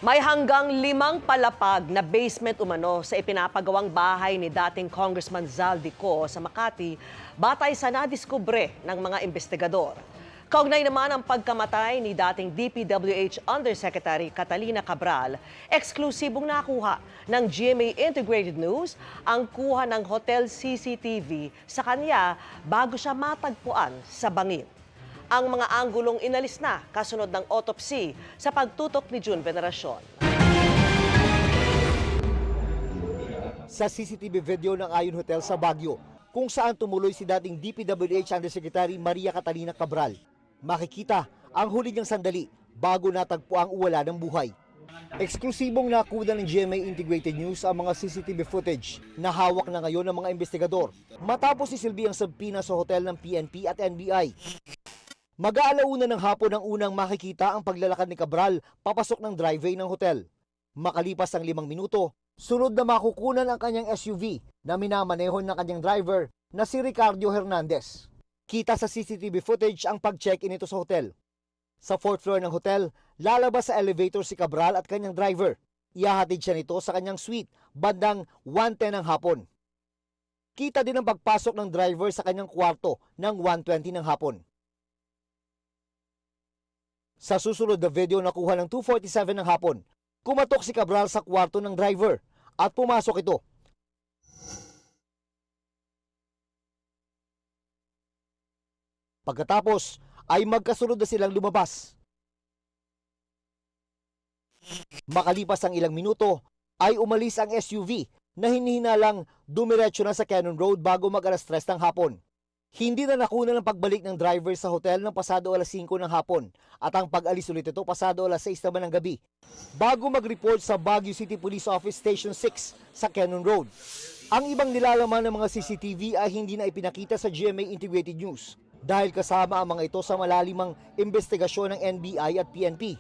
May hanggang 5 palapag na basement umano sa ipinapagawang bahay ni dating Congressman Zaldico sa Makati, batay sa nadiskubre ng mga investigador. Kaugnay naman ang pagkamatay ni dating DPWH Undersecretary Catalina Cabral, eksklusibong nakuha ng GMA Integrated News ang kuha ng hotel CCTV sa kanya bago siya matagpuan sa bangin. Ang mga anggulong inalis na kasunod ng autopsy sa pagtutok ni June Veneracion. Sa CCTV video ng Ayon Hotel sa Baguio, kung saan tumuloy si dating DPWH Undersecretary Maria Catalina Cabral, makikita ang huli niyang sandali bago natagpo ang uwala ng buhay. Eksklusibong nakuha ng GMA Integrated News ang mga CCTV footage na hawak na ngayon ng mga investigador matapos isilbi ang subpoena sa hotel ng PNP at NBI. Mag-aalauna ng hapon ang unang makikita ang paglalakad ni Cabral papasok ng driveway ng hotel. Makalipas ang 5 minuto, sunod na makukunan ang kanyang SUV na minamanehon ng kanyang driver na si Ricardo Hernandez. Kita sa CCTV footage ang pag-check-in ito sa hotel. Sa 4th floor ng hotel, lalabas sa elevator si Cabral at kanyang driver. Ihahatid siya nito sa kanyang suite bandang 1:10 ng hapon. Kita din ang pagpasok ng driver sa kanyang kwarto ng 1:20 ng hapon. Sa susunod na video nakuha ng 2:47 ng hapon, kumatok si Cabral sa kwarto ng driver at pumasok ito. Pagkatapos ay magkasunod na silang lumabas. Makalipas ang ilang minuto ay umalis ang SUV na hinihinalang dumiretso na sa Cannon Road bago mag-alas 3 ng hapon. Hindi na nakuna ng pagbalik ng driver sa hotel ng pasado alas 5 ng hapon at ang pag-alis ulit ito pasado alas 6 naman ng gabi bago mag-report sa Baguio City Police Office Station 6 sa Cannon Road. Ang ibang nilalaman ng mga CCTV ay hindi na ipinakita sa GMA Integrated News dahil kasama ang mga ito sa malalimang investigasyon ng NBI at PNP.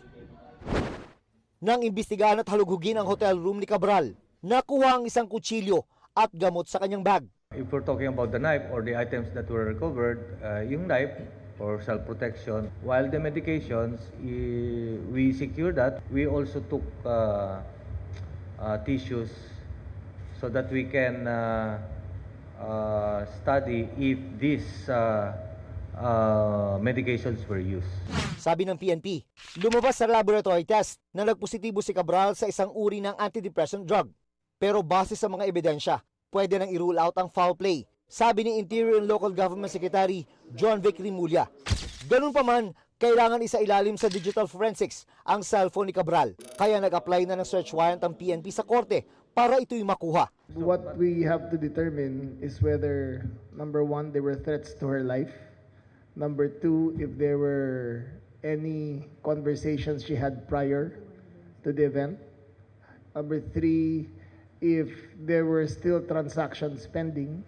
Nang imbestigahan at halugugin ang hotel room ni Cabral, nakuha ang isang kutsilyo at gamot sa kanyang bag. If we're talking about the knife or the items that were recovered, yung knife for self-protection, while the medications, we secured that. We also took tissues so that we can study if these medications were used. Sabi ng PNP, lumabas sa laboratory test na nagpositibo si Cabral sa isang uri ng antidepressant drug. Pero base sa mga ebidensya, pwede nang i-rule out ang foul play, sabi ni Interior and Local Government Secretary John Vic Rimulya. Ganun pa man, kailangan isailalim sa digital forensics ang cellphone ni Cabral. Kaya nag-apply na ng search warrant ang PNP sa korte para ito'y makuha. What we have to determine is whether, number one, there were threats to her life. Number two, if there were any conversations she had prior to the event. Number three, if there were still transactions pending.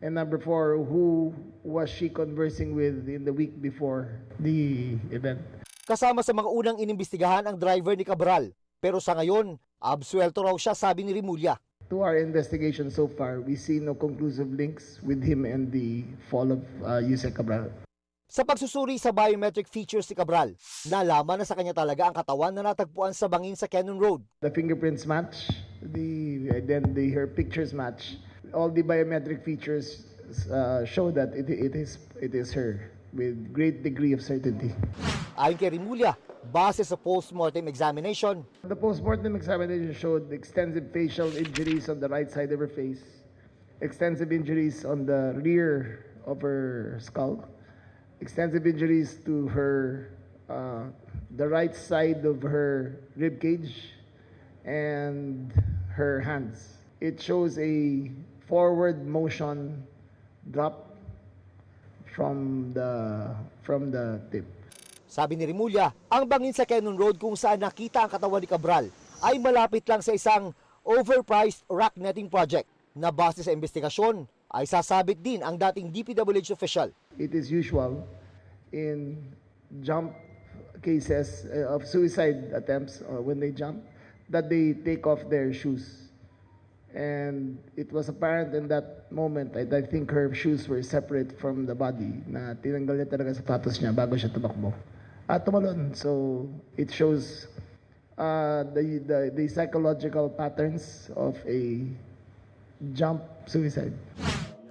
And number four, who was she conversing with in the week before the event? Kasama sa mga unang inimbestigahan ang driver ni Cabral. Pero sa ngayon, absuelto raw siya, sabi ni Rimulya. To our investigation so far, we see no conclusive links with him and the fall of Yusek Cabral. Sa pagsusuri sa biometric features ni Cabral, nalaman na sa kanya talaga ang katawan na natagpuan sa bangin sa Cannon Road. The fingerprints match, her pictures match. All the biometric features show that it is her with great degree of certainty. Ayon kay Rimulya, base sa post-mortem examination, The post-mortem examination showed extensive facial injuries on the right side of her face, extensive injuries on the rear of her skull, extensive injuries to her the right side of her rib cage and her hands. It shows a forward motion drop from the tip. sabi ni Rimulya, ang bangin sa Cannon Road kung saan nakita ang katawan ni Cabral ay malapit lang sa isang overpriced rock netting project na base sa investigasyon ay sasabit din ang dating DPWH official. It is usual in jump cases of suicide attempts when they jump that they take off their shoes. And it was apparent in that moment, I think her shoes were separate from the body, na tinanggal niya talaga sapatos niya bago siya tumakbo. At tumalon. So it shows the psychological patterns of a jump suicide.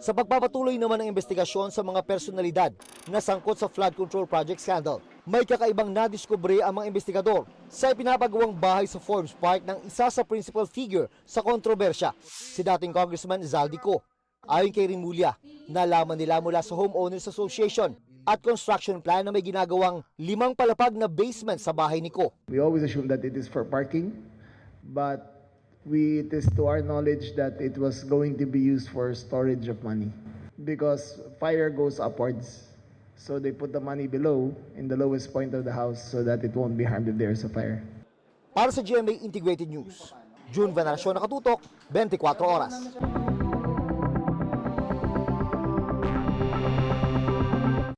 Sa pagpapatuloy naman ng investigasyon sa mga personalidad na sangkot sa flood control project scandal, may kakaibang nadiskubre ang mga investigador sa pinapagawang bahay sa Forbes Park ng isa sa principal figure sa kontrobersya, si dating Congressman Zaldico. Ayon kay Rimulya, nalaman nila mula sa Homeowners Association at construction plan na may ginagawang 5 palapag na basement sa bahay ni Ko. We always assume that it is for parking, but it is to our knowledge that it was going to be used for storage of money because fire goes upwards. So they put the money below in the lowest point of the house so that it won't be harmed if there is a fire. Para sa GMA Integrated News, June Veneracion, Nakatutok, 24 Oras.